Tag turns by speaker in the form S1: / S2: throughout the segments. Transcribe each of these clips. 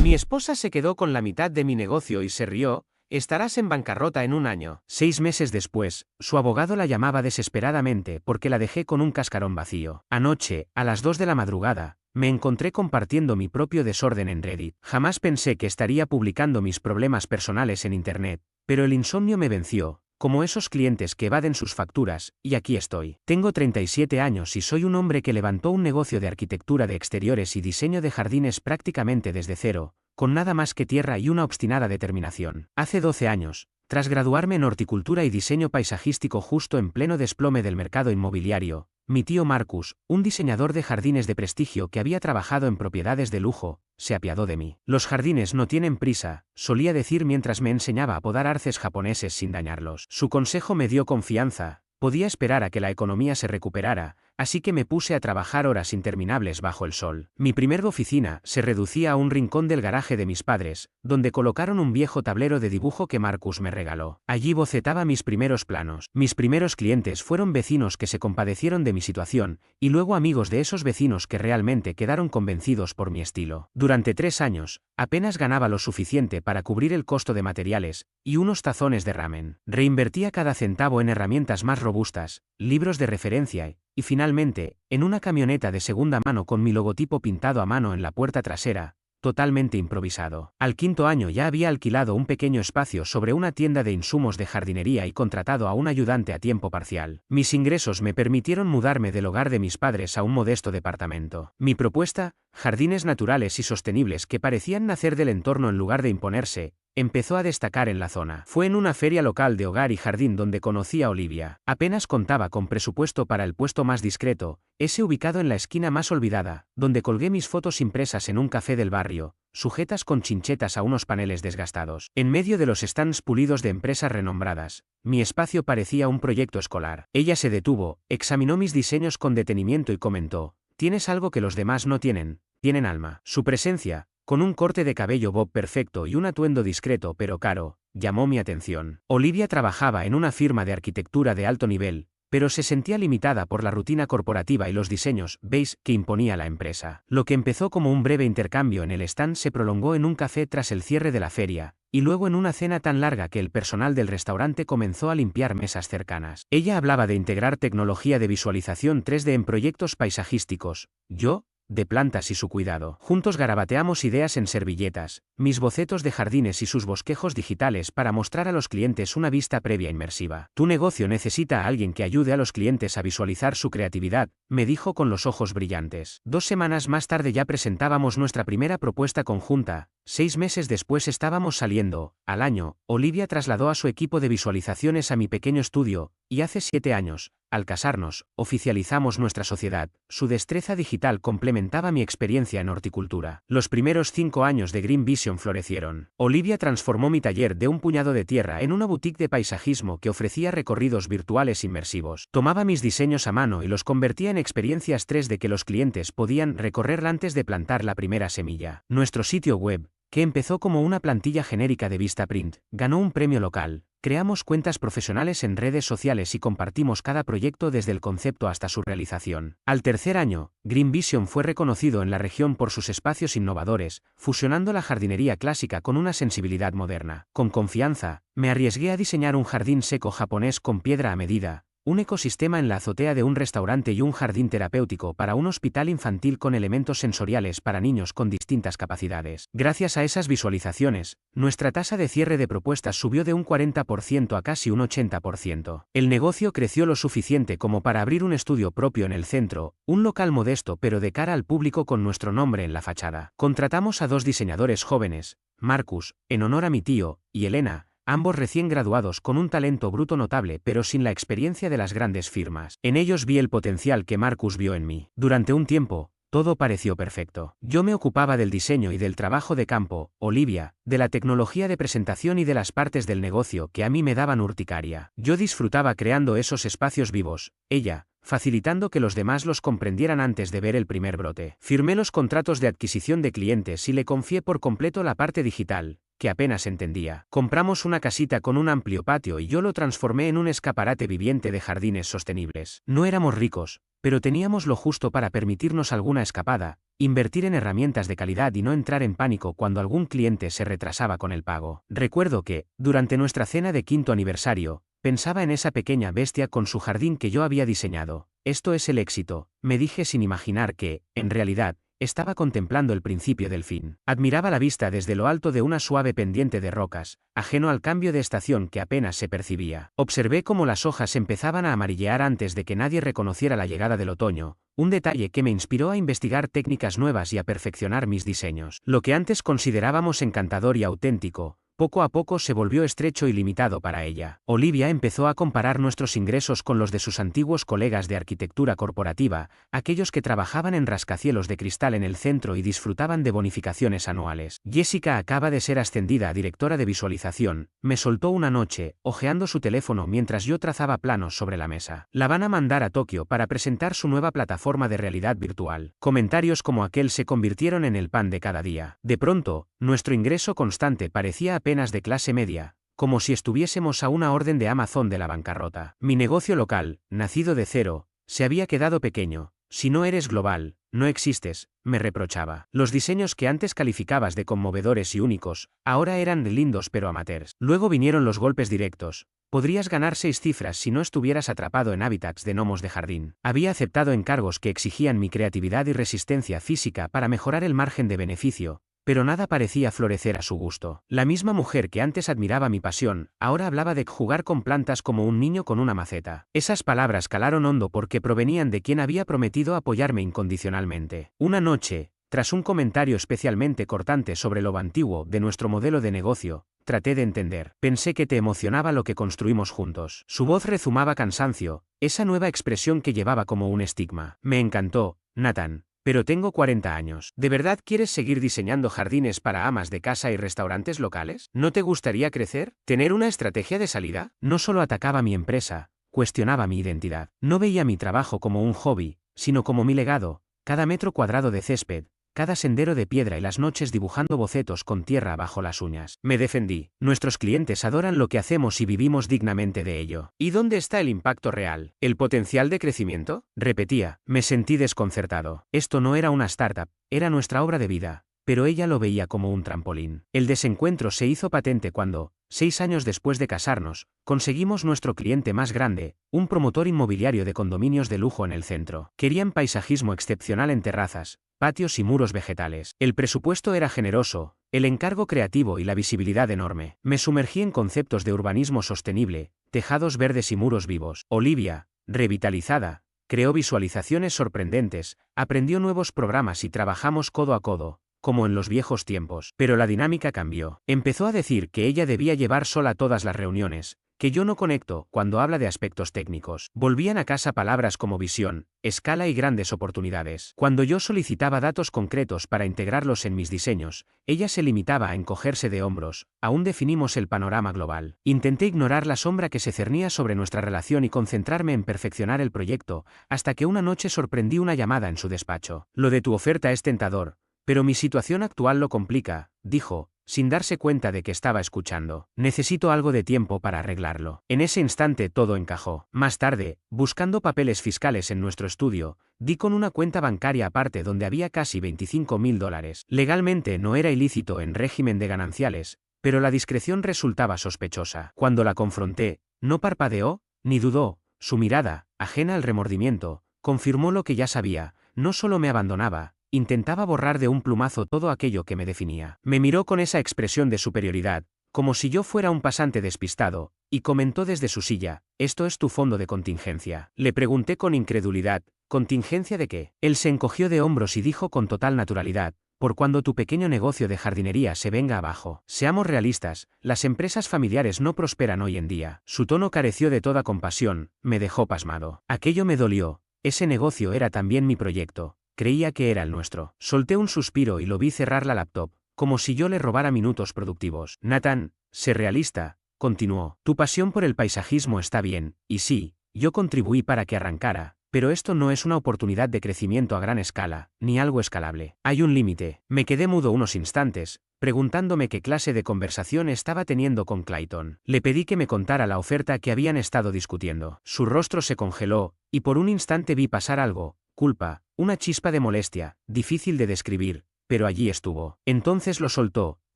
S1: Mi esposa se quedó con la mitad de mi negocio y se rió. Estarás en bancarrota en un año. 6 meses después, su abogado la llamaba desesperadamente porque la dejé con un cascarón vacío. Anoche, a las 2 de la madrugada, me encontré compartiendo mi propio desorden en Reddit. Jamás pensé que estaría publicando mis problemas personales en Internet, pero el insomnio me venció, como esos clientes que evaden sus facturas, y aquí estoy. Tengo 37 años y soy un hombre que levantó un negocio de arquitectura de exteriores y diseño de jardines prácticamente desde cero, con nada más que tierra y una obstinada determinación. Hace 12 años, tras graduarme en horticultura y diseño paisajístico justo en pleno desplome del mercado inmobiliario, mi tío Marcus, un diseñador de jardines de prestigio que había trabajado en propiedades de lujo, se apiadó de mí. Los jardines no tienen prisa, solía decir mientras me enseñaba a podar arces japoneses sin dañarlos. Su consejo me dio confianza. Podía esperar a que la economía se recuperara, así que me puse a trabajar horas interminables bajo el sol. Mi primer oficina se reducía a un rincón del garaje de mis padres, donde colocaron un viejo tablero de dibujo que Marcus me regaló. Allí bocetaba mis primeros planos. Mis primeros clientes fueron vecinos que se compadecieron de mi situación, y luego amigos de esos vecinos que realmente quedaron convencidos por mi estilo. Durante 3 años, apenas ganaba lo suficiente para cubrir el costo de materiales y unos tazones de ramen. Reinvertía cada centavo en herramientas más robustas, libros de referencia y finalmente, en una camioneta de segunda mano con mi logotipo pintado a mano en la puerta trasera, totalmente improvisado. Al 5.º año ya había alquilado un pequeño espacio sobre una tienda de insumos de jardinería y contratado a un ayudante a tiempo parcial. Mis ingresos me permitieron mudarme del hogar de mis padres a un modesto departamento. Mi propuesta, jardines naturales y sostenibles que parecían nacer del entorno en lugar de imponerse, empezó a destacar en la zona. Fue en una feria local de hogar y jardín donde conocí a Olivia. Apenas contaba con presupuesto para el puesto más discreto, ese ubicado en la esquina más olvidada, donde colgué mis fotos impresas en un café del barrio, sujetas con chinchetas a unos paneles desgastados. En medio de los stands pulidos de empresas renombradas, mi espacio parecía un proyecto escolar. Ella se detuvo, examinó mis diseños con detenimiento y comentó: «Tienes algo que los demás no tienen, tienen alma». Su presencia, con un corte de cabello bob perfecto y un atuendo discreto pero caro, llamó mi atención. Olivia trabajaba en una firma de arquitectura de alto nivel, pero se sentía limitada por la rutina corporativa y los diseños beige que imponía la empresa. Lo que empezó como un breve intercambio en el stand se prolongó en un café tras el cierre de la feria, y luego en una cena tan larga que el personal del restaurante comenzó a limpiar mesas cercanas. Ella hablaba de integrar tecnología de visualización 3D en proyectos paisajísticos, yo, de plantas y su cuidado. Juntos garabateamos ideas en servilletas, mis bocetos de jardines y sus bosquejos digitales para mostrar a los clientes una vista previa inmersiva. Tu negocio necesita a alguien que ayude a los clientes a visualizar su creatividad, me dijo con los ojos brillantes. 2 semanas más tarde ya presentábamos nuestra primera propuesta conjunta. 6 meses después estábamos saliendo. Al año, Olivia trasladó a su equipo de visualizaciones a mi pequeño estudio, y hace 7 años, al casarnos, oficializamos nuestra sociedad. Su destreza digital complementaba mi experiencia en horticultura. Los primeros 5 años de Green Vision florecieron. Olivia transformó mi taller de un puñado de tierra en una boutique de paisajismo que ofrecía recorridos virtuales inmersivos. Tomaba mis diseños a mano y los convertía en experiencias 3D que los clientes podían recorrer antes de plantar la primera semilla. Nuestro sitio web, que empezó como una plantilla genérica de Vistaprint, ganó un premio local. Creamos cuentas profesionales en redes sociales y compartimos cada proyecto desde el concepto hasta su realización. Al 3.er año, Green Vision fue reconocido en la región por sus espacios innovadores, fusionando la jardinería clásica con una sensibilidad moderna. Con confianza, me arriesgué a diseñar un jardín seco japonés con piedra a medida, un ecosistema en la azotea de un restaurante y un jardín terapéutico para un hospital infantil con elementos sensoriales para niños con distintas capacidades. Gracias a esas visualizaciones, nuestra tasa de cierre de propuestas subió de un 40% a casi un 80%. El negocio creció lo suficiente como para abrir un estudio propio en el centro, un local modesto pero de cara al público con nuestro nombre en la fachada. Contratamos a 2 diseñadores jóvenes, Marcus, en honor a mi tío, y Elena, ambos recién graduados con un talento bruto notable pero sin la experiencia de las grandes firmas. En ellos vi el potencial que Marcus vio en mí. Durante un tiempo, todo pareció perfecto. Yo me ocupaba del diseño y del trabajo de campo, Olivia, de la tecnología de presentación y de las partes del negocio que a mí me daban urticaria. Yo disfrutaba creando esos espacios vivos, ella, facilitando que los demás los comprendieran antes de ver el primer brote. Firmé los contratos de adquisición de clientes y le confié por completo la parte digital, que apenas entendía. Compramos una casita con un amplio patio y yo lo transformé en un escaparate viviente de jardines sostenibles. No éramos ricos, pero teníamos lo justo para permitirnos alguna escapada, invertir en herramientas de calidad y no entrar en pánico cuando algún cliente se retrasaba con el pago. Recuerdo que, durante nuestra cena de 5º aniversario, pensaba en esa pequeña bestia con su jardín que yo había diseñado. Esto es el éxito, me dije sin imaginar que, en realidad, estaba contemplando el principio del fin. Admiraba la vista desde lo alto de una suave pendiente de rocas, ajeno al cambio de estación que apenas se percibía. Observé cómo las hojas empezaban a amarillear antes de que nadie reconociera la llegada del otoño, un detalle que me inspiró a investigar técnicas nuevas y a perfeccionar mis diseños. Lo que antes considerábamos encantador y auténtico, poco a poco se volvió estrecho y limitado para ella. Olivia empezó a comparar nuestros ingresos con los de sus antiguos colegas de arquitectura corporativa, aquellos que trabajaban en rascacielos de cristal en el centro y disfrutaban de bonificaciones anuales. Jessica acaba de ser ascendida a directora de visualización, me soltó una noche, hojeando su teléfono mientras yo trazaba planos sobre la mesa. La van a mandar a Tokio para presentar su nueva plataforma de realidad virtual. Comentarios como aquel se convirtieron en el pan de cada día. De pronto, nuestro ingreso constante parecía apenas de clase media, como si estuviésemos a una orden de Amazon de la bancarrota. Mi negocio local, nacido de cero, se había quedado pequeño. Si no eres global, no existes, me reprochaba. Los diseños que antes calificabas de conmovedores y únicos, ahora eran lindos pero amateurs. Luego vinieron los golpes directos. Podrías ganar 6 cifras si no estuvieras atrapado en hábitats de gnomos de jardín. Había aceptado encargos que exigían mi creatividad y resistencia física para mejorar el margen de beneficio, pero nada parecía florecer a su gusto. La misma mujer que antes admiraba mi pasión, ahora hablaba de jugar con plantas como un niño con una maceta. Esas palabras calaron hondo porque provenían de quien había prometido apoyarme incondicionalmente. Una noche, tras un comentario especialmente cortante sobre lo antiguo de nuestro modelo de negocio, traté de entender. Pensé que te emocionaba lo que construimos juntos. Su voz rezumaba cansancio, esa nueva expresión que llevaba como un estigma. Me encantó, Nathan. Pero tengo 40 años. ¿De verdad quieres seguir diseñando jardines para amas de casa y restaurantes locales? ¿No te gustaría crecer? ¿Tener una estrategia de salida? No solo atacaba mi empresa, cuestionaba mi identidad. No veía mi trabajo como un hobby, sino como mi legado. Cada metro cuadrado de césped, cada sendero de piedra y las noches dibujando bocetos con tierra bajo las uñas. Me defendí. Nuestros clientes adoran lo que hacemos y vivimos dignamente de ello. ¿Y dónde está el impacto real? ¿El potencial de crecimiento? Repetía. Me sentí desconcertado. Esto no era una startup, era nuestra obra de vida, pero ella lo veía como un trampolín. El desencuentro se hizo patente cuando, 6 años después de casarnos, conseguimos nuestro cliente más grande, un promotor inmobiliario de condominios de lujo en el centro. Querían paisajismo excepcional en terrazas, patios y muros vegetales. El presupuesto era generoso, el encargo creativo y la visibilidad enorme. Me sumergí en conceptos de urbanismo sostenible, tejados verdes y muros vivos. Olivia, revitalizada, creó visualizaciones sorprendentes, aprendió nuevos programas y trabajamos codo a codo, como en los viejos tiempos. Pero la dinámica cambió. Empezó a decir que ella debía llevar sola todas las reuniones, que yo no conecto cuando habla de aspectos técnicos. Volvían a casa palabras como visión, escala y grandes oportunidades. Cuando yo solicitaba datos concretos para integrarlos en mis diseños, ella se limitaba a encogerse de hombros. Aún definimos el panorama global. Intenté ignorar la sombra que se cernía sobre nuestra relación y concentrarme en perfeccionar el proyecto, hasta que una noche sorprendí una llamada en su despacho. Lo de tu oferta es tentador, pero mi situación actual lo complica, dijo, sin darse cuenta de que estaba escuchando. Necesito algo de tiempo para arreglarlo. En ese instante todo encajó. Más tarde, buscando papeles fiscales en nuestro estudio, di con una cuenta bancaria aparte donde había casi $25.000. Legalmente no era ilícito en régimen de gananciales, pero la discreción resultaba sospechosa. Cuando la confronté, no parpadeó, ni dudó. Su mirada, ajena al remordimiento, confirmó lo que ya sabía. No solo me abandonaba, intentaba borrar de un plumazo todo aquello que me definía. Me miró con esa expresión de superioridad, como si yo fuera un pasante despistado, y comentó desde su silla, «Esto es tu fondo de contingencia». Le pregunté con incredulidad, ¿contingencia de qué? Él se encogió de hombros y dijo con total naturalidad, «Por cuando tu pequeño negocio de jardinería se venga abajo». Seamos realistas, las empresas familiares no prosperan hoy en día. Su tono careció de toda compasión, me dejó pasmado. Aquello me dolió, ese negocio era también mi proyecto. Creía que era el nuestro. Solté un suspiro y lo vi cerrar la laptop, como si yo le robara minutos productivos. Nathan, sé realista, continuó. Tu pasión por el paisajismo está bien, y sí, yo contribuí para que arrancara, pero esto no es una oportunidad de crecimiento a gran escala, ni algo escalable. Hay un límite. Me quedé mudo unos instantes, preguntándome qué clase de conversación estaba teniendo con Clayton. Le pedí que me contara la oferta que habían estado discutiendo. Su rostro se congeló, y por un instante vi pasar algo, culpa, una chispa de molestia, difícil de describir, pero allí estuvo. Entonces lo soltó.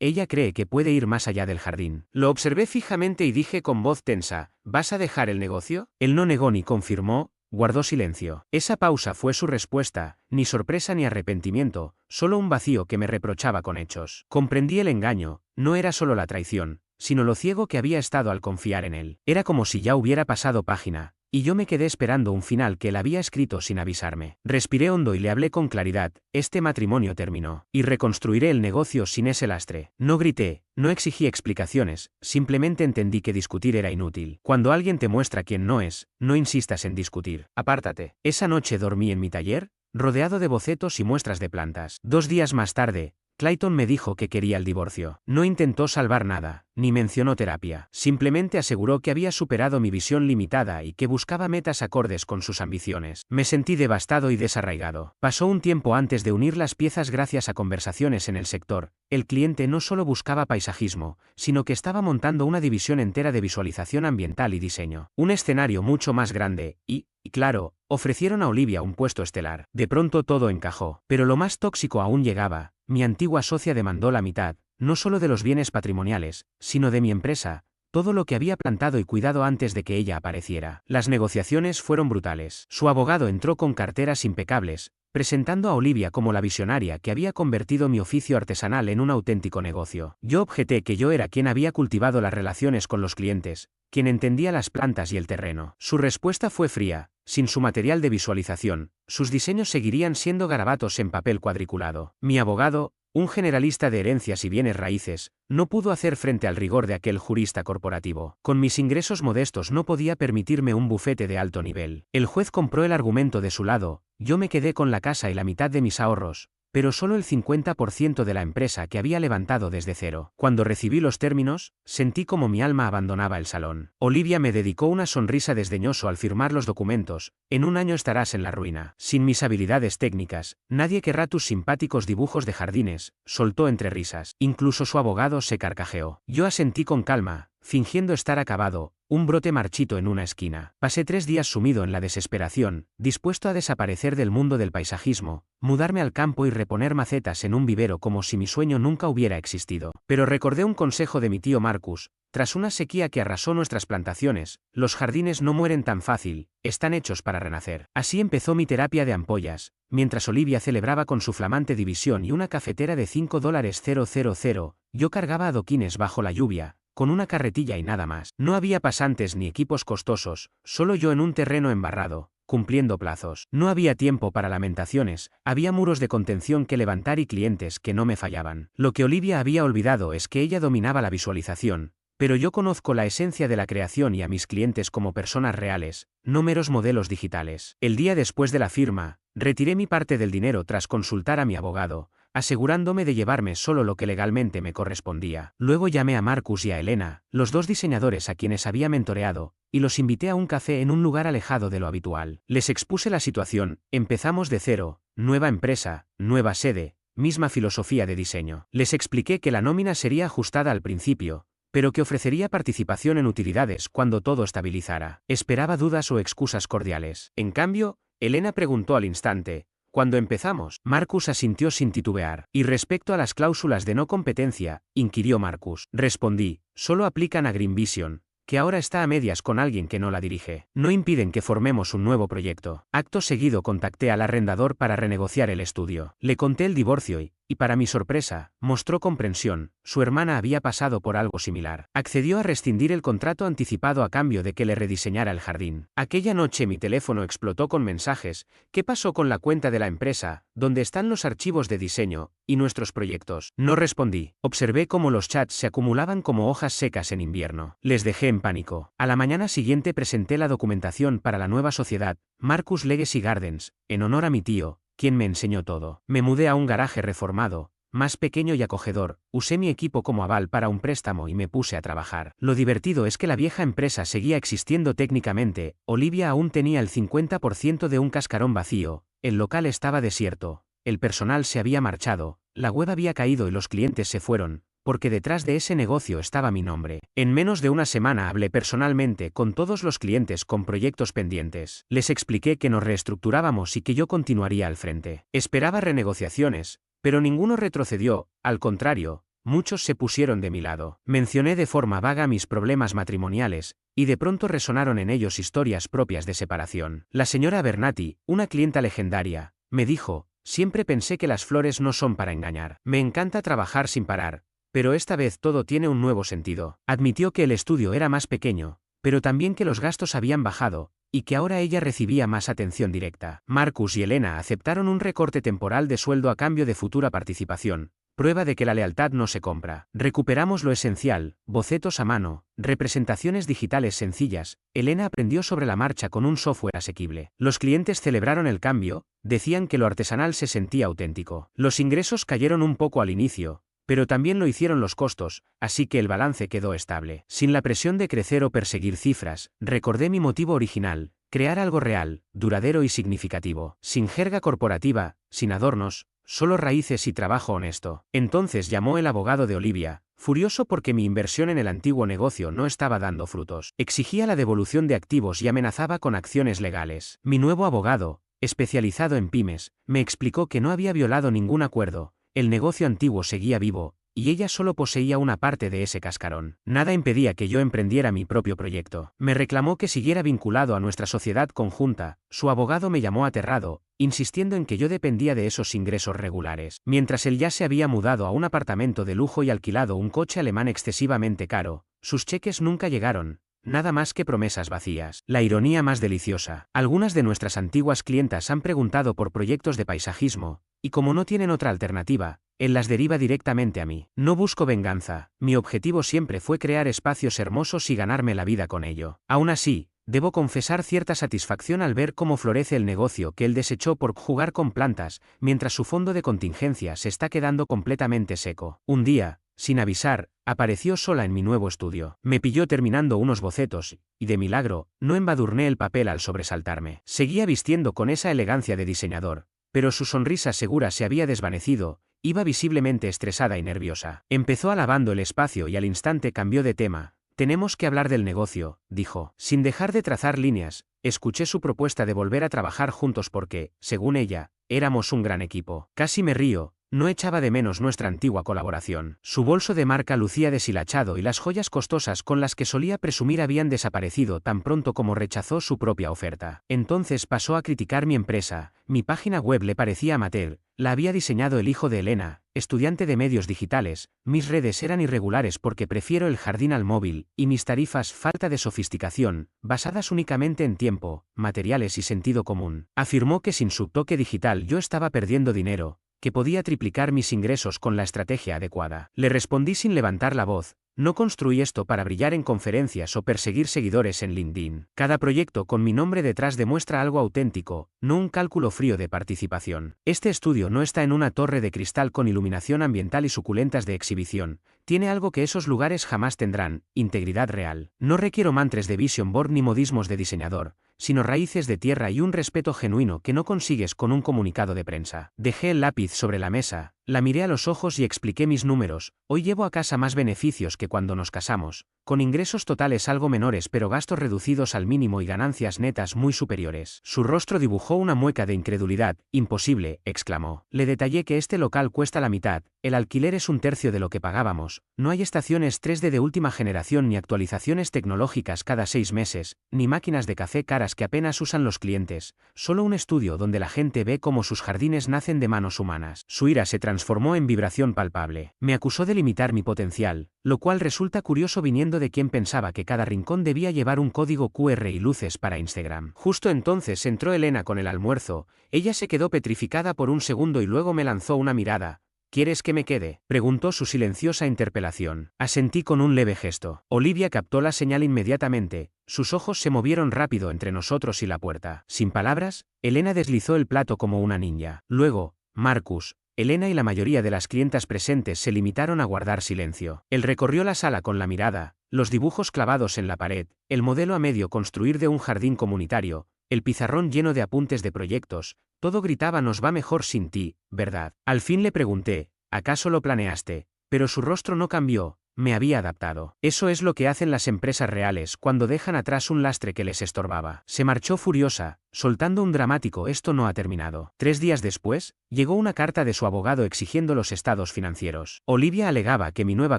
S1: Ella cree que puede ir más allá del jardín. Lo observé fijamente y dije con voz tensa, ¿vas a dejar el negocio? Él no negó ni confirmó, guardó silencio. Esa pausa fue su respuesta, ni sorpresa ni arrepentimiento, solo un vacío que me reprochaba con hechos. Comprendí el engaño, no era solo la traición, sino lo ciego que había estado al confiar en él. Era como si ya hubiera pasado página, y yo me quedé esperando un final que él había escrito sin avisarme. Respiré hondo y le hablé con claridad, este matrimonio terminó, y reconstruiré el negocio sin ese lastre. No grité, no exigí explicaciones, simplemente entendí que discutir era inútil. Cuando alguien te muestra quién no es, no insistas en discutir. Apártate. Esa noche dormí en mi taller, rodeado de bocetos y muestras de plantas. 2 días más tarde, Clayton me dijo que quería el divorcio. No intentó salvar nada, ni mencionó terapia. Simplemente aseguró que había superado mi visión limitada y que buscaba metas acordes con sus ambiciones. Me sentí devastado y desarraigado. Pasó un tiempo antes de unir las piezas gracias a conversaciones en el sector. El cliente no solo buscaba paisajismo, sino que estaba montando una división entera de visualización ambiental y diseño. Un escenario mucho más grande, y claro, ofrecieron a Olivia un puesto estelar. De pronto todo encajó. Pero lo más tóxico aún llegaba. Mi antigua socia demandó la mitad, no solo de los bienes patrimoniales, sino de mi empresa, todo lo que había plantado y cuidado antes de que ella apareciera. Las negociaciones fueron brutales. Su abogado entró con carteras impecables, presentando a Olivia como la visionaria que había convertido mi oficio artesanal en un auténtico negocio. Yo objeté que yo era quien había cultivado las relaciones con los clientes, quien entendía las plantas y el terreno. Su respuesta fue fría. Sin su material de visualización, sus diseños seguirían siendo garabatos en papel cuadriculado. Mi abogado, un generalista de herencias y bienes raíces, no pudo hacer frente al rigor de aquel jurista corporativo. Con mis ingresos modestos no podía permitirme un bufete de alto nivel. El juez compró el argumento de su lado, yo me quedé con la casa y la mitad de mis ahorros, pero solo el 50% de la empresa que había levantado desde cero. Cuando recibí los términos, sentí como mi alma abandonaba el salón. Olivia me dedicó una sonrisa desdeñoso al firmar los documentos, en 1 año estarás en la ruina. Sin mis habilidades técnicas, nadie querrá tus simpáticos dibujos de jardines, soltó entre risas. Incluso su abogado se carcajeó. Yo asentí con calma, fingiendo estar acabado, un brote marchito en una esquina. Pasé 3 días sumido en la desesperación, dispuesto a desaparecer del mundo del paisajismo, mudarme al campo y reponer macetas en un vivero como si mi sueño nunca hubiera existido. Pero recordé un consejo de mi tío Marcus, tras una sequía que arrasó nuestras plantaciones, los jardines no mueren tan fácil, están hechos para renacer. Así empezó mi terapia de ampollas, mientras Olivia celebraba con su flamante división y una cafetera de $5,000, yo cargaba adoquines bajo la lluvia, con una carretilla y nada más. No había pasantes ni equipos costosos, solo yo en un terreno embarrado, cumpliendo plazos. No había tiempo para lamentaciones, había muros de contención que levantar y clientes que no me fallaban. Lo que Olivia había olvidado es que ella dominaba la visualización, pero yo conozco la esencia de la creación y a mis clientes como personas reales, no meros modelos digitales. El día después de la firma, retiré mi parte del dinero tras consultar a mi abogado, asegurándome de llevarme solo lo que legalmente me correspondía. Luego llamé a Marcus y a Elena, los 2 diseñadores a quienes había mentoreado, y los invité a un café en un lugar alejado de lo habitual. Les expuse la situación, empezamos de cero, nueva empresa, nueva sede, misma filosofía de diseño. Les expliqué que la nómina sería ajustada al principio, pero que ofrecería participación en utilidades cuando todo estabilizara. Esperaba dudas o excusas cordiales. En cambio, Elena preguntó al instante, ¿cuándo empezamos? Marcus asintió sin titubear. ¿Y respecto a las cláusulas de no competencia?, inquirió Marcus. Respondí, solo aplican a Green Vision, que ahora está a medias con alguien que no la dirige. No impiden que formemos un nuevo proyecto. Acto seguido contacté al arrendador para renegociar el estudio. Le conté el divorcio y para mi sorpresa, mostró comprensión. Su hermana había pasado por algo similar. Accedió a rescindir el contrato anticipado a cambio de que le rediseñara el jardín. Aquella noche mi teléfono explotó con mensajes. ¿Qué pasó con la cuenta de la empresa? ¿Dónde están los archivos de diseño y nuestros proyectos? No respondí. Observé cómo los chats se acumulaban como hojas secas en invierno. Les dejé en pánico. A la mañana siguiente presenté la documentación para la nueva sociedad, Marcus Legacy Gardens, en honor a mi tío, quien me enseñó todo. Me mudé a un garaje reformado, más pequeño y acogedor, usé mi equipo como aval para un préstamo y me puse a trabajar. Lo divertido es que la vieja empresa seguía existiendo técnicamente, Olivia aún tenía el 50% de un cascarón vacío, el local estaba desierto, el personal se había marchado, la web había caído y los clientes se fueron, porque detrás de ese negocio estaba mi nombre. En menos de una semana hablé personalmente con todos los clientes con proyectos pendientes. Les expliqué que nos reestructurábamos y que yo continuaría al frente. Esperaba renegociaciones, pero ninguno retrocedió, al contrario, muchos se pusieron de mi lado. Mencioné de forma vaga mis problemas matrimoniales, y de pronto resonaron en ellos historias propias de separación. La señora Bernati, una clienta legendaria, me dijo: siempre pensé que las flores no son para engañar. Me encanta trabajar sin parar, pero esta vez todo tiene un nuevo sentido. Admitió que el estudio era más pequeño, pero también que los gastos habían bajado, y que ahora ella recibía más atención directa. Marcus y Elena aceptaron un recorte temporal de sueldo a cambio de futura participación, prueba de que la lealtad no se compra. Recuperamos lo esencial: bocetos a mano, representaciones digitales sencillas. Elena aprendió sobre la marcha con un software asequible. Los clientes celebraron el cambio, decían que lo artesanal se sentía auténtico. Los ingresos cayeron un poco al inicio, pero también lo hicieron los costos, así que el balance quedó estable. Sin la presión de crecer o perseguir cifras, recordé mi motivo original: crear algo real, duradero y significativo. Sin jerga corporativa, sin adornos, solo raíces y trabajo honesto. Entonces llamó el abogado de Olivia, furioso porque mi inversión en el antiguo negocio no estaba dando frutos. Exigía la devolución de activos y amenazaba con acciones legales. Mi nuevo abogado, especializado en pymes, me explicó que no había violado ningún acuerdo. El negocio antiguo seguía vivo, y ella solo poseía una parte de ese cascarón. Nada impedía que yo emprendiera mi propio proyecto. Me reclamó que siguiera vinculado a nuestra sociedad conjunta. Su abogado me llamó aterrado, insistiendo en que yo dependía de esos ingresos regulares. Mientras él ya se había mudado a un apartamento de lujo y alquilado un coche alemán excesivamente caro, sus cheques nunca llegaron. Nada más que promesas vacías. La ironía más deliciosa: algunas de nuestras antiguas clientas han preguntado por proyectos de paisajismo, y como no tienen otra alternativa, él las deriva directamente a mí. No busco venganza, mi objetivo siempre fue crear espacios hermosos y ganarme la vida con ello. Aún así, debo confesar cierta satisfacción al ver cómo florece el negocio que él desechó por jugar con plantas, mientras su fondo de contingencia se está quedando completamente seco. Un día, sin avisar, apareció sola en mi nuevo estudio. Me pilló terminando unos bocetos, y de milagro, no embadurné el papel al sobresaltarme. Seguía vistiendo con esa elegancia de diseñador, pero su sonrisa segura se había desvanecido. Iba visiblemente estresada y nerviosa. Empezó alabando el espacio y al instante cambió de tema. Tenemos que hablar del negocio, dijo. Sin dejar de trazar líneas, escuché su propuesta de volver a trabajar juntos porque, según ella, éramos un gran equipo. Casi me río. No echaba de menos nuestra antigua colaboración. Su bolso de marca lucía deshilachado y las joyas costosas con las que solía presumir habían desaparecido tan pronto como rechazó su propia oferta. Entonces pasó a criticar mi empresa. Mi página web le parecía amateur. La había diseñado el hijo de Elena, estudiante de medios digitales. Mis redes eran irregulares porque prefiero el jardín al móvil, y mis tarifas falta de sofisticación, basadas únicamente en tiempo, materiales y sentido común. Afirmó que sin su toque digital yo estaba perdiendo dinero, que podía triplicar mis ingresos con la estrategia adecuada. Le respondí sin levantar la voz: no construí esto para brillar en conferencias o perseguir seguidores en LinkedIn. Cada proyecto con mi nombre detrás demuestra algo auténtico, no un cálculo frío de participación. Este estudio no está en una torre de cristal con iluminación ambiental y suculentas de exhibición. Tiene algo que esos lugares jamás tendrán: integridad real. No requiero mantras de vision board ni modismos de diseñador, sino raíces de tierra y un respeto genuino que no consigues con un comunicado de prensa. Dejé el lápiz sobre la mesa, la miré a los ojos y expliqué mis números. Hoy llevo a casa más beneficios que cuando nos casamos, con ingresos totales algo menores pero gastos reducidos al mínimo y ganancias netas muy superiores. Su rostro dibujó una mueca de incredulidad. Imposible, exclamó. Le detallé que este local cuesta la mitad, el alquiler es un tercio de lo que pagábamos, no hay estaciones 3D de última generación ni actualizaciones tecnológicas cada 6 meses, ni máquinas de café caras que apenas usan los clientes, solo un estudio donde la gente ve cómo sus jardines nacen de manos humanas. Su ira se transformó en vibración palpable. Me acusó de limitar mi potencial, lo cual resulta curioso viniendo de quien pensaba que cada rincón debía llevar un código QR y luces para Instagram. Justo entonces entró Elena con el almuerzo. Ella se quedó petrificada por un segundo y luego me lanzó una mirada. ¿Quieres que me quede?, preguntó su silenciosa interpelación. Asentí con un leve gesto. Olivia captó la señal inmediatamente. Sus ojos se movieron rápido entre nosotros y la puerta. Sin palabras, Elena deslizó el plato como una ninja. Luego, Marcus, Elena y la mayoría de las clientas presentes se limitaron a guardar silencio. Él recorrió la sala con la mirada, los dibujos clavados en la pared, el modelo a medio construir de un jardín comunitario, el pizarrón lleno de apuntes de proyectos. Todo gritaba: nos va mejor sin ti, ¿verdad? Al fin le pregunté: ¿acaso lo planeaste? pero su rostro no cambió. Me había adaptado. Eso es lo que hacen las empresas reales cuando dejan atrás un lastre que les estorbaba. Se marchó furiosa, soltando un dramático «esto no ha terminado». 3 días después, llegó una carta de su abogado exigiendo los estados financieros. Olivia alegaba que mi nueva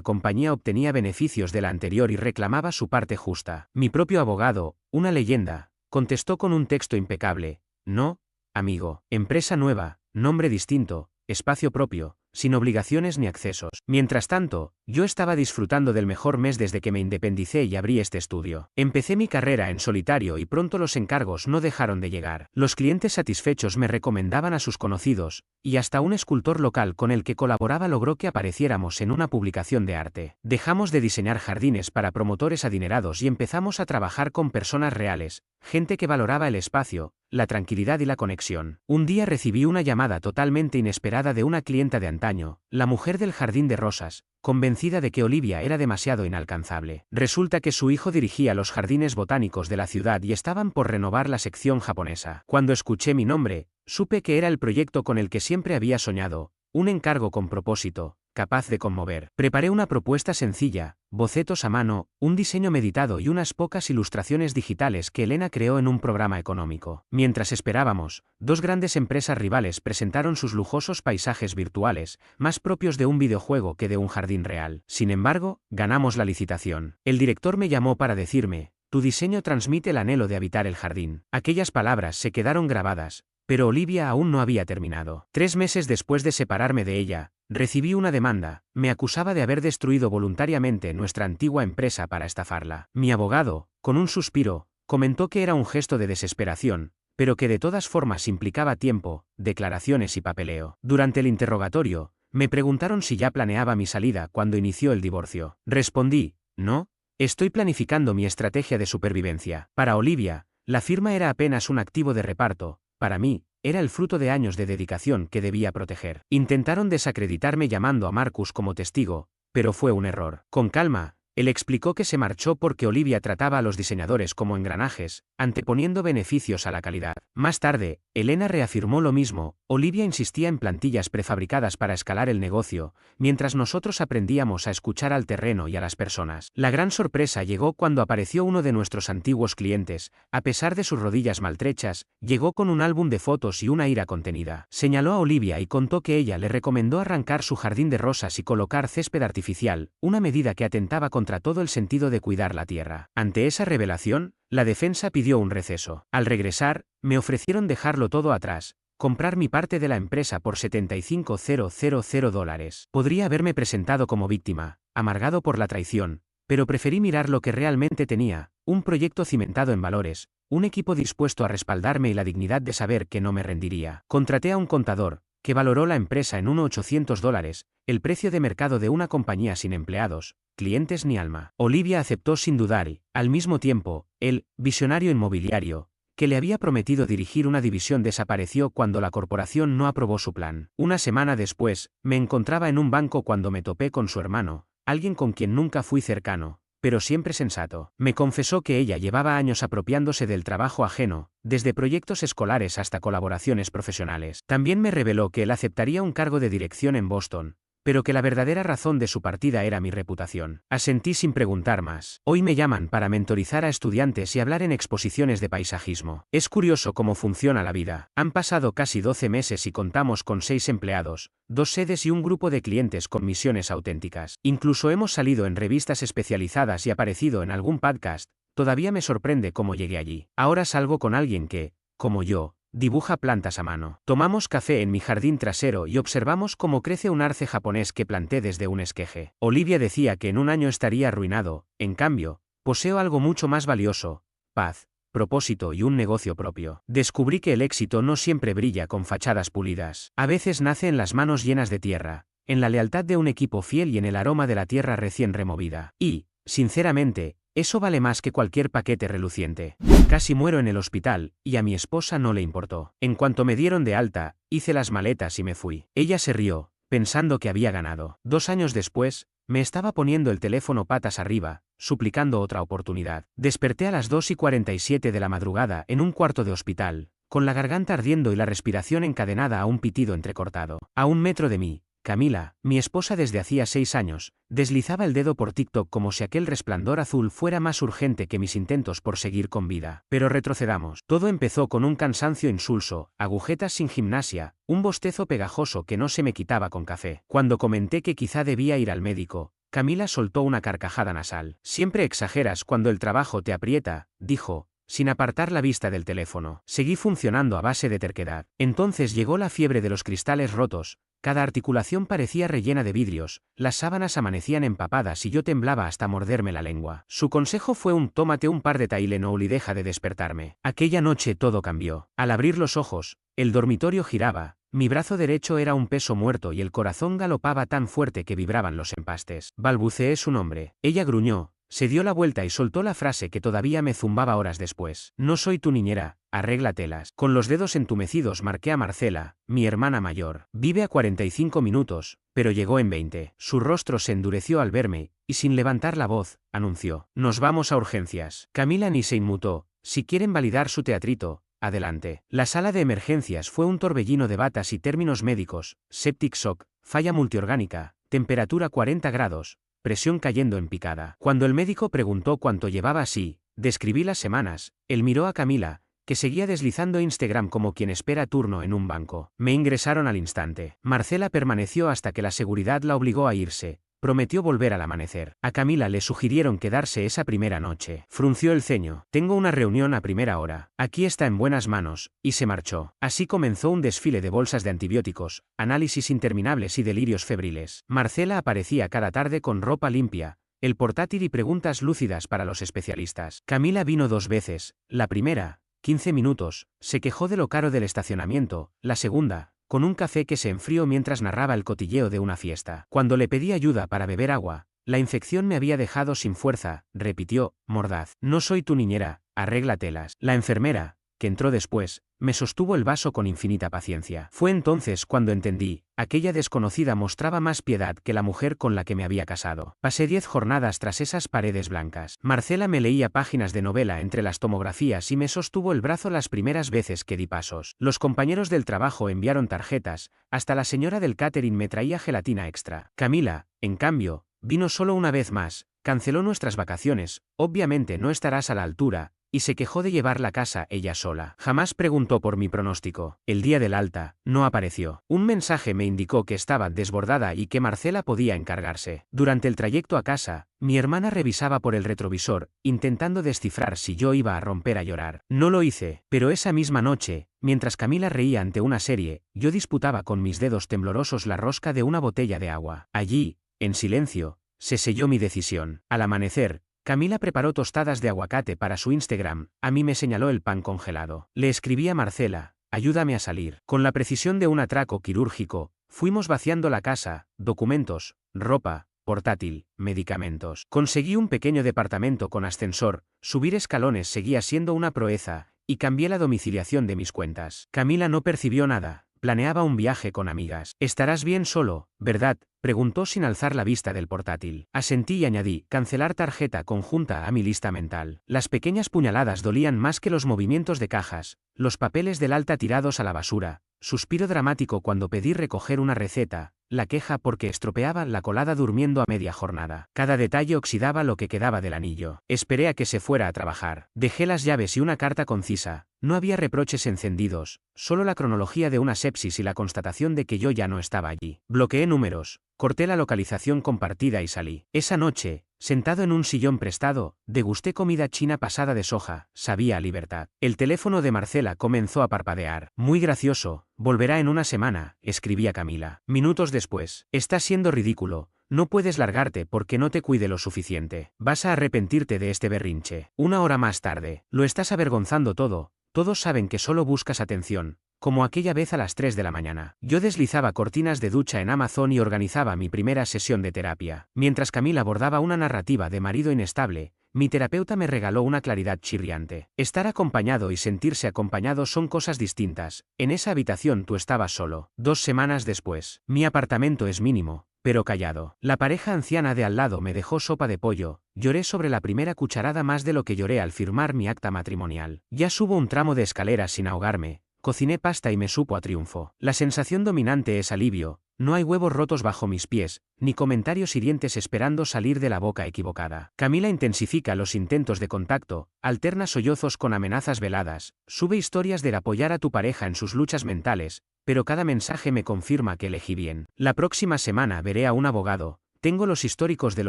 S1: compañía obtenía beneficios de la anterior y reclamaba su parte justa. Mi propio abogado, una leyenda, contestó con un texto impecable: «No, amigo, empresa nueva, nombre distinto, espacio propio, sin obligaciones ni accesos». Mientras tanto, yo estaba disfrutando del mejor mes desde que me independicé y abrí este estudio. Empecé mi carrera en solitario y pronto los encargos no dejaron de llegar. Los clientes satisfechos me recomendaban a sus conocidos, y hasta un escultor local con el que colaboraba logró que apareciéramos en una publicación de arte. Dejamos de diseñar jardines para promotores adinerados y empezamos a trabajar con personas reales, gente que valoraba el espacio, la tranquilidad y la conexión. Un día recibí una llamada totalmente inesperada de una clienta de antaño, la mujer del jardín de rosas, convencida de que Olivia era demasiado inalcanzable. Resulta que su hijo dirigía los jardines botánicos de la ciudad y estaban por renovar la sección japonesa. Cuando escuché mi nombre, supe que era el proyecto con el que siempre había soñado, un encargo con propósito, capaz de conmover. Preparé una propuesta sencilla, bocetos a mano, un diseño meditado y unas pocas ilustraciones digitales que Elena creó en un programa económico. Mientras esperábamos, 2 grandes empresas rivales presentaron sus lujosos paisajes virtuales, más propios de un videojuego que de un jardín real. Sin embargo, ganamos la licitación. El director me llamó para decirme: «Tu diseño transmite el anhelo de habitar el jardín». Aquellas palabras se quedaron grabadas, pero Olivia aún no había terminado. 3 meses después de separarme de ella, recibí una demanda. Me acusaba de haber destruido voluntariamente nuestra antigua empresa para estafarla. Mi abogado, con un suspiro, comentó que era un gesto de desesperación, pero que de todas formas implicaba tiempo, declaraciones y papeleo. Durante el interrogatorio, me preguntaron si ya planeaba mi salida cuando inició el divorcio. Respondí: «No, estoy planificando mi estrategia de supervivencia». Para Olivia, la firma era apenas un activo de reparto. Para mí, era el fruto de años de dedicación que debía proteger. Intentaron desacreditarme llamando a Marcus como testigo, pero fue un error. Con calma, él explicó que se marchó porque Olivia trataba a los diseñadores como engranajes, anteponiendo beneficios a la calidad. Más tarde, Elena reafirmó lo mismo. Olivia insistía en plantillas prefabricadas para escalar el negocio, mientras nosotros aprendíamos a escuchar al terreno y a las personas. La gran sorpresa llegó cuando apareció uno de nuestros antiguos clientes. A pesar de sus rodillas maltrechas, llegó con un álbum de fotos y una ira contenida. Señaló a Olivia y contó que ella le recomendó arrancar su jardín de rosas y colocar césped artificial, una medida que atentaba contra todo el sentido de cuidar la tierra. Ante esa revelación, la defensa pidió un receso. Al regresar, me ofrecieron dejarlo todo atrás, comprar mi parte de la empresa por $75,000. Podría haberme presentado como víctima, amargado por la traición, pero preferí mirar lo que realmente tenía: un proyecto cimentado en valores, un equipo dispuesto a respaldarme y la dignidad de saber que no me rendiría. Contraté a un contador, que valoró la empresa en unos $800, el precio de mercado de una compañía sin empleados, clientes ni alma. Olivia aceptó sin dudar y, al mismo tiempo, el visionario inmobiliario, que le había prometido dirigir una división, desapareció cuando la corporación no aprobó su plan. Una semana después, me encontraba en un banco cuando me topé con su hermano, alguien con quien nunca fui cercano, pero siempre sensato. Me confesó que ella llevaba años apropiándose del trabajo ajeno, desde proyectos escolares hasta colaboraciones profesionales. También me reveló que él aceptaría un cargo de dirección en Boston, pero que la verdadera razón de su partida era mi reputación. Asentí sin preguntar más. Hoy me llaman para mentorizar a estudiantes y hablar en exposiciones de paisajismo. Es curioso cómo funciona la vida. Han pasado casi 12 meses y contamos con 6 empleados, 2 sedes y un grupo de clientes con misiones auténticas. Incluso hemos salido en revistas especializadas y aparecido en algún podcast. Todavía me sorprende cómo llegué allí. Ahora salgo con alguien que, como yo, dibuja plantas a mano. Tomamos café en mi jardín trasero y observamos cómo crece un arce japonés que planté desde un esqueje. Olivia decía que en un año estaría arruinado. En cambio, poseo algo mucho más valioso: paz, propósito y un negocio propio. Descubrí que el éxito no siempre brilla con fachadas pulidas. A veces nace en las manos llenas de tierra, en la lealtad de un equipo fiel y en el aroma de la tierra recién removida. Y, sinceramente, eso vale más que cualquier paquete reluciente. Casi muero en el hospital, y a mi esposa no le importó. En cuanto me dieron de alta, hice las maletas y me fui. Ella se rió, pensando que había ganado. 2 años después, me estaba poniendo el teléfono patas arriba, suplicando otra oportunidad. Desperté a las 2:47 de la madrugada en un cuarto de hospital, con la garganta ardiendo y la respiración encadenada a un pitido entrecortado. A 1 metro de mí, Camila, mi esposa desde hacía 6 años, deslizaba el dedo por TikTok como si aquel resplandor azul fuera más urgente que mis intentos por seguir con vida. Pero retrocedamos. Todo empezó con un cansancio insulso, agujetas sin gimnasia, un bostezo pegajoso que no se me quitaba con café. Cuando comenté que quizá debía ir al médico, Camila soltó una carcajada nasal. Siempre exageras cuando el trabajo te aprieta, dijo, sin apartar la vista del teléfono. Seguí funcionando a base de terquedad. Entonces llegó la fiebre de los cristales rotos, cada articulación parecía rellena de vidrios, las sábanas amanecían empapadas y yo temblaba hasta morderme la lengua. Su consejo fue tómate un par de Tylenol y deja de despertarme. Aquella noche todo cambió. Al abrir los ojos, el dormitorio giraba, mi brazo derecho era un peso muerto y el corazón galopaba tan fuerte que vibraban los empastes. Balbuceé su nombre. Ella gruñó, se dio la vuelta y soltó la frase que todavía me zumbaba horas después. No soy tu niñera, arréglatelas. Con los dedos entumecidos marqué a Marcela, mi hermana mayor. Vive a 45 minutos, pero llegó en 20. Su rostro se endureció al verme, y sin levantar la voz, anunció. Nos vamos a urgencias. Camila ni se inmutó. Si quieren validar su teatrito, adelante. La sala de emergencias fue un torbellino de batas y términos médicos, septic shock, falla multiorgánica, temperatura 40 grados, presión cayendo en picada. Cuando el médico preguntó cuánto llevaba así, describí las semanas, él miró a Camila, que seguía deslizando Instagram como quien espera turno en un banco. Me ingresaron al instante. Marcela permaneció hasta que la seguridad la obligó a irse. Prometió volver al amanecer. A Camila le sugirieron quedarse esa primera noche. Frunció el ceño. Tengo una reunión a primera hora. Aquí está en buenas manos, y se marchó. Así comenzó un desfile de bolsas de antibióticos, análisis interminables y delirios febriles. Marcela aparecía cada tarde con ropa limpia, el portátil y preguntas lúcidas para los especialistas. Camila vino 2 veces. La primera, 15 minutos, se quejó de lo caro del estacionamiento. La segunda, con un café que se enfrió mientras narraba el cotilleo de una fiesta. Cuando le pedí ayuda para beber agua, la infección me había dejado sin fuerza, repitió, mordaz. No soy tu niñera, arréglatelas. La enfermera, que entró después, me sostuvo el vaso con infinita paciencia. Fue entonces cuando entendí, aquella desconocida mostraba más piedad que la mujer con la que me había casado. Pasé 10 jornadas tras esas paredes blancas. Marcela me leía páginas de novela entre las tomografías y me sostuvo el brazo las primeras veces que di pasos. Los compañeros del trabajo enviaron tarjetas, hasta la señora del catering me traía gelatina extra. Camila, en cambio, vino solo una vez más, canceló nuestras vacaciones, obviamente no estarás a la altura, y se quejó de llevar la casa ella sola. Jamás preguntó por mi pronóstico. El día del alta, no apareció. Un mensaje me indicó que estaba desbordada y que Marcela podía encargarse. Durante el trayecto a casa, mi hermana revisaba por el retrovisor, intentando descifrar si yo iba a romper a llorar. No lo hice, pero esa misma noche, mientras Camila reía ante una serie, yo disputaba con mis dedos temblorosos la rosca de una botella de agua. Allí, en silencio, se selló mi decisión. Al amanecer, Camila preparó tostadas de aguacate para su Instagram, a mí me señaló el pan congelado. Le escribí a Marcela, ayúdame a salir. Con la precisión de un atraco quirúrgico, fuimos vaciando la casa, documentos, ropa, portátil, medicamentos. Conseguí un pequeño departamento con ascensor, subir escalones seguía siendo una proeza, y cambié la domiciliación de mis cuentas. Camila no percibió nada. Planeaba un viaje con amigas. Estarás bien solo, ¿verdad?, preguntó sin alzar la vista del portátil. Asentí y añadí, cancelar tarjeta conjunta a mi lista mental. Las pequeñas puñaladas dolían más que los movimientos de cajas, los papeles del alta tirados a la basura, suspiro dramático cuando pedí recoger una receta, la queja porque estropeaba la colada durmiendo a media jornada. Cada detalle oxidaba lo que quedaba del anillo. Esperé a que se fuera a trabajar. Dejé las llaves y una carta concisa. No había reproches encendidos, solo la cronología de una sepsis y la constatación de que yo ya no estaba allí. Bloqueé números, corté la localización compartida y salí. Esa noche, sentado en un sillón prestado, degusté comida china pasada de soja, sabía a libertad. El teléfono de Marcela comenzó a parpadear. Muy gracioso, volverá en una semana, escribía Camila. Minutos después, estás siendo ridículo. No puedes largarte porque no te cuide lo suficiente. Vas a arrepentirte de este berrinche. 1 hora más tarde, lo estás avergonzando todo. Todos saben que solo buscas atención, como aquella vez a las 3 de la mañana. Yo deslizaba cortinas de ducha en Amazon y organizaba mi primera sesión de terapia. Mientras Camila abordaba una narrativa de marido inestable, mi terapeuta me regaló una claridad chirriante. Estar acompañado y sentirse acompañado son cosas distintas. En esa habitación tú estabas solo. 2 semanas después, mi apartamento es mínimo, pero callado. La pareja anciana de al lado me dejó sopa de pollo, lloré sobre la primera cucharada más de lo que lloré al firmar mi acta matrimonial. Ya subo un tramo de escaleras sin ahogarme, cociné pasta y me supo a triunfo. La sensación dominante es alivio, no hay huevos rotos bajo mis pies, ni comentarios hirientes esperando salir de la boca equivocada. Camila intensifica los intentos de contacto, alterna sollozos con amenazas veladas, sube historias de apoyar a tu pareja en sus luchas mentales, pero cada mensaje me confirma que elegí bien. La próxima semana veré a un abogado. Tengo los históricos del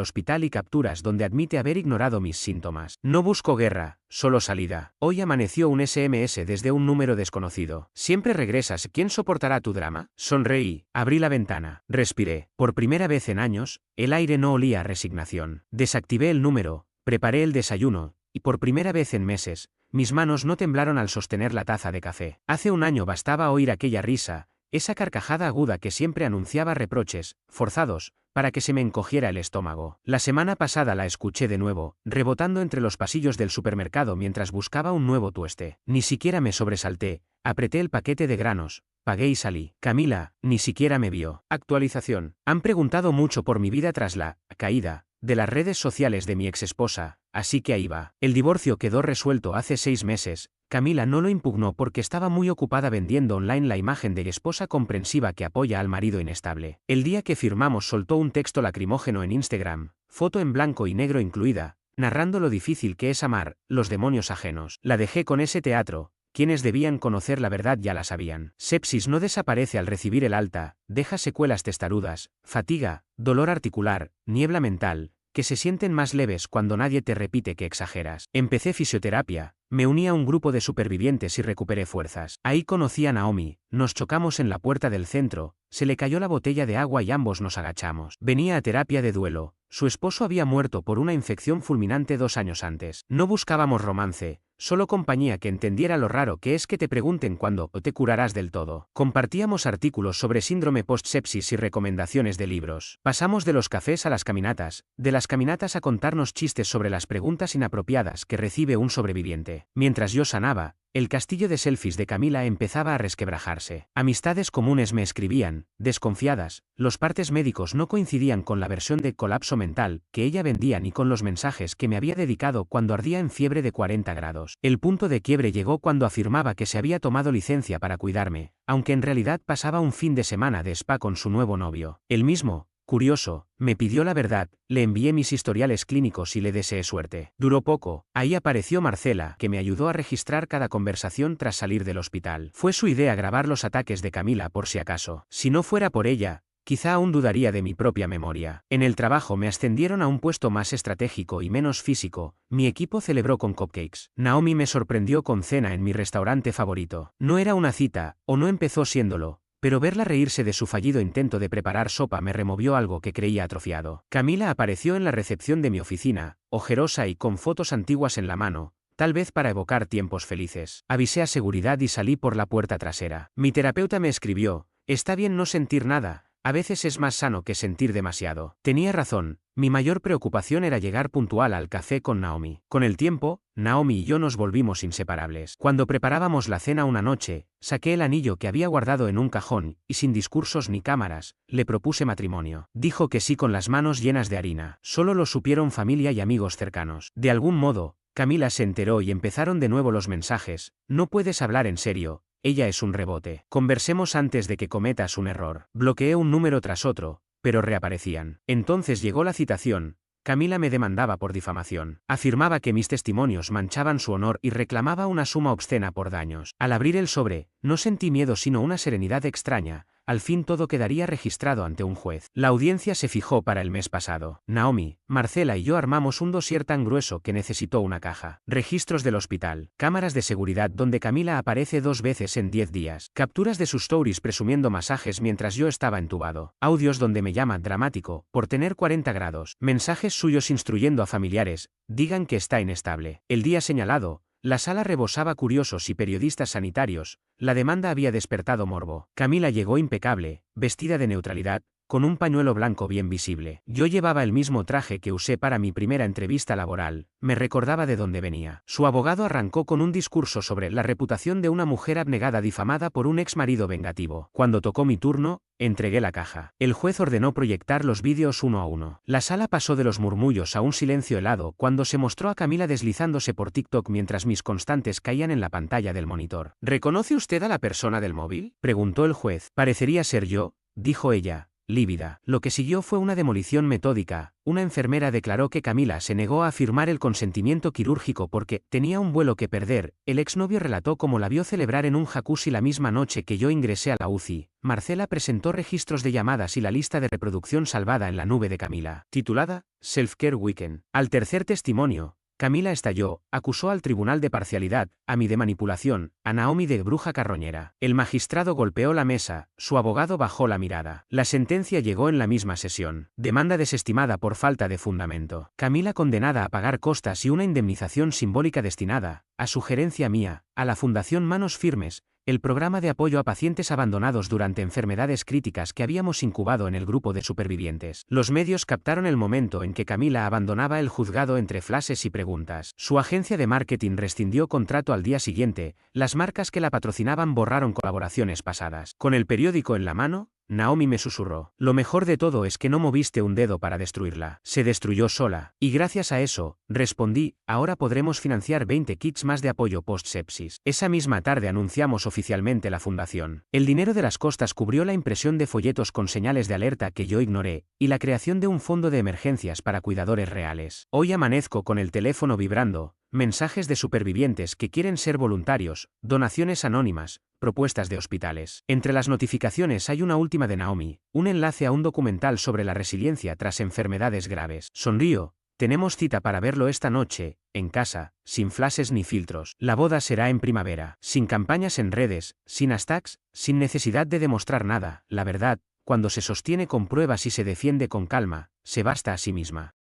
S1: hospital y capturas donde admite haber ignorado mis síntomas. No busco guerra, solo salida. Hoy amaneció un SMS desde un número desconocido. Siempre regresas, ¿quién soportará tu drama? Sonreí, abrí la ventana, respiré. Por primera vez en años, el aire no olía a resignación. Desactivé el número, preparé el desayuno, y por primera vez en meses, mis manos no temblaron al sostener la taza de café. Hace un año bastaba oír aquella risa, esa carcajada aguda que siempre anunciaba reproches, forzados, para que se me encogiera el estómago. La semana pasada la escuché de nuevo, rebotando entre los pasillos del supermercado mientras buscaba un nuevo tueste. Ni siquiera me sobresalté, apreté el paquete de granos, pagué y salí. Camila, ni siquiera me vio. Actualización. Han preguntado mucho por mi vida tras la caída de las redes sociales de mi exesposa, así que ahí va. El divorcio quedó resuelto hace 6 meses. Camila no lo impugnó porque estaba muy ocupada vendiendo online la imagen de esposa comprensiva que apoya al marido inestable. El día que firmamos soltó un texto lacrimógeno en Instagram, foto en blanco y negro incluida, narrando lo difícil que es amar, los demonios ajenos. La dejé con ese teatro. Quienes debían conocer la verdad ya la sabían. Sepsis no desaparece al recibir el alta, deja secuelas testarudas, fatiga, dolor articular, niebla mental, que se sienten más leves cuando nadie te repite que exageras. Empecé fisioterapia, me uní a un grupo de supervivientes y recuperé fuerzas. Ahí conocí a Naomi, nos chocamos en la puerta del centro, se le cayó la botella de agua y ambos nos agachamos. Venía a terapia de duelo, su esposo había muerto por una infección fulminante 2 años antes. No buscábamos romance, solo compañía que entendiera lo raro que es que te pregunten cuándo te curarás del todo. Compartíamos artículos sobre síndrome post-sepsis y recomendaciones de libros. Pasamos de los cafés a las caminatas, de las caminatas a contarnos chistes sobre las preguntas inapropiadas que recibe un sobreviviente. Mientras yo sanaba, el castillo de selfies de Camila empezaba a resquebrajarse. Amistades comunes me escribían, desconfiadas, los partes médicos no coincidían con la versión de colapso mental que ella vendía ni con los mensajes que me había dedicado cuando ardía en fiebre de 40 grados. El punto de quiebre llegó cuando afirmaba que se había tomado licencia para cuidarme, aunque en realidad pasaba un fin de semana de spa con su nuevo novio. El mismo, curioso, me pidió la verdad, le envié mis historiales clínicos y le deseé suerte. Duró poco, ahí apareció Marcela, que me ayudó a registrar cada conversación tras salir del hospital. Fue su idea grabar los ataques de Camila por si acaso. Si no fuera por ella, quizá aún dudaría de mi propia memoria. En el trabajo me ascendieron a un puesto más estratégico y menos físico, mi equipo celebró con cupcakes. Naomi me sorprendió con cena en mi restaurante favorito. No era una cita, o no empezó siéndolo, pero verla reírse de su fallido intento de preparar sopa me removió algo que creía atrofiado. Camila apareció en la recepción de mi oficina, ojerosa y con fotos antiguas en la mano, tal vez para evocar tiempos felices. Avisé a seguridad y salí por la puerta trasera. Mi terapeuta me escribió, está bien no sentir nada, a veces es más sano que sentir demasiado. Tenía razón, mi mayor preocupación era llegar puntual al café con Naomi. Con el tiempo, Naomi y yo nos volvimos inseparables. Cuando preparábamos la cena una noche, saqué el anillo que había guardado en un cajón, y sin discursos ni cámaras, le propuse matrimonio. Dijo que sí con las manos llenas de harina. Solo lo supieron familia y amigos cercanos. De algún modo, Camila se enteró y empezaron de nuevo los mensajes, no puedes hablar en serio. Ella es un rebote. Conversemos antes de que cometas un error. Bloqueé un número tras otro, pero reaparecían. Entonces llegó la citación. Camila me demandaba por difamación. Afirmaba que mis testimonios manchaban su honor y reclamaba una suma obscena por daños. Al abrir el sobre, no sentí miedo sino una serenidad extraña. Al fin todo quedaría registrado ante un juez. La audiencia se fijó para el mes pasado. Naomi, Marcela y yo armamos un dossier tan grueso que necesitó una caja. Registros del hospital. Cámaras de seguridad donde Camila aparece 2 veces en 10 días. Capturas de sus stories presumiendo masajes mientras yo estaba entubado. Audios donde me llama dramático, por tener 40 grados. Mensajes suyos instruyendo a familiares, digan que está inestable. El día señalado, la sala rebosaba curiosos y periodistas sanitarios, la demanda había despertado morbo. Camila llegó impecable, vestida de neutralidad, con un pañuelo blanco bien visible. Yo llevaba el mismo traje que usé para mi primera entrevista laboral, me recordaba de dónde venía. Su abogado arrancó con un discurso sobre la reputación de una mujer abnegada difamada por un exmarido vengativo. Cuando tocó mi turno, entregué la caja. El juez ordenó proyectar los vídeos uno a uno. La sala pasó de los murmullos a un silencio helado cuando se mostró a Camila deslizándose por TikTok mientras mis constantes caían en la pantalla del monitor. ¿Reconoce usted a la persona del móvil?, preguntó el juez. Parecería ser yo, dijo ella, lívida. Lo que siguió fue una demolición metódica. Una enfermera declaró que Camila se negó a firmar el consentimiento quirúrgico porque tenía un vuelo que perder. El exnovio relató cómo la vio celebrar en un jacuzzi la misma noche que yo ingresé a la UCI. Marcela presentó registros de llamadas y la lista de reproducción salvada en la nube de Camila, titulada Self-Care Weekend. Al tercer testimonio, Camila estalló, acusó al tribunal de parcialidad, a mí de manipulación, a Naomi de bruja carroñera. El magistrado golpeó la mesa, su abogado bajó la mirada. La sentencia llegó en la misma sesión. Demanda desestimada por falta de fundamento. Camila condenada a pagar costas y una indemnización simbólica destinada, a sugerencia mía, a la Fundación Manos Firmes, el programa de apoyo a pacientes abandonados durante enfermedades críticas que habíamos incubado en el grupo de supervivientes. Los medios captaron el momento en que Camila abandonaba el juzgado entre flashes y preguntas. Su agencia de marketing rescindió contrato al día siguiente, las marcas que la patrocinaban borraron colaboraciones pasadas. Con el periódico en la mano, Naomi me susurró: lo mejor de todo es que no moviste un dedo para destruirla. Se destruyó sola. Y gracias a eso, respondí, ahora podremos financiar 20 kits más de apoyo post-sepsis. Esa misma tarde anunciamos oficialmente la fundación. El dinero de las costas cubrió la impresión de folletos con señales de alerta que yo ignoré, y la creación de un fondo de emergencias para cuidadores reales. Hoy amanezco con el teléfono vibrando. Mensajes de supervivientes que quieren ser voluntarios, donaciones anónimas, propuestas de hospitales. Entre las notificaciones hay una última de Naomi, un enlace a un documental sobre la resiliencia tras enfermedades graves. Sonrío, tenemos cita para verlo esta noche, en casa, sin flashes ni filtros. La boda será en primavera, sin campañas en redes, sin hashtags, sin necesidad de demostrar nada. La verdad, cuando se sostiene con pruebas y se defiende con calma, se basta a sí misma.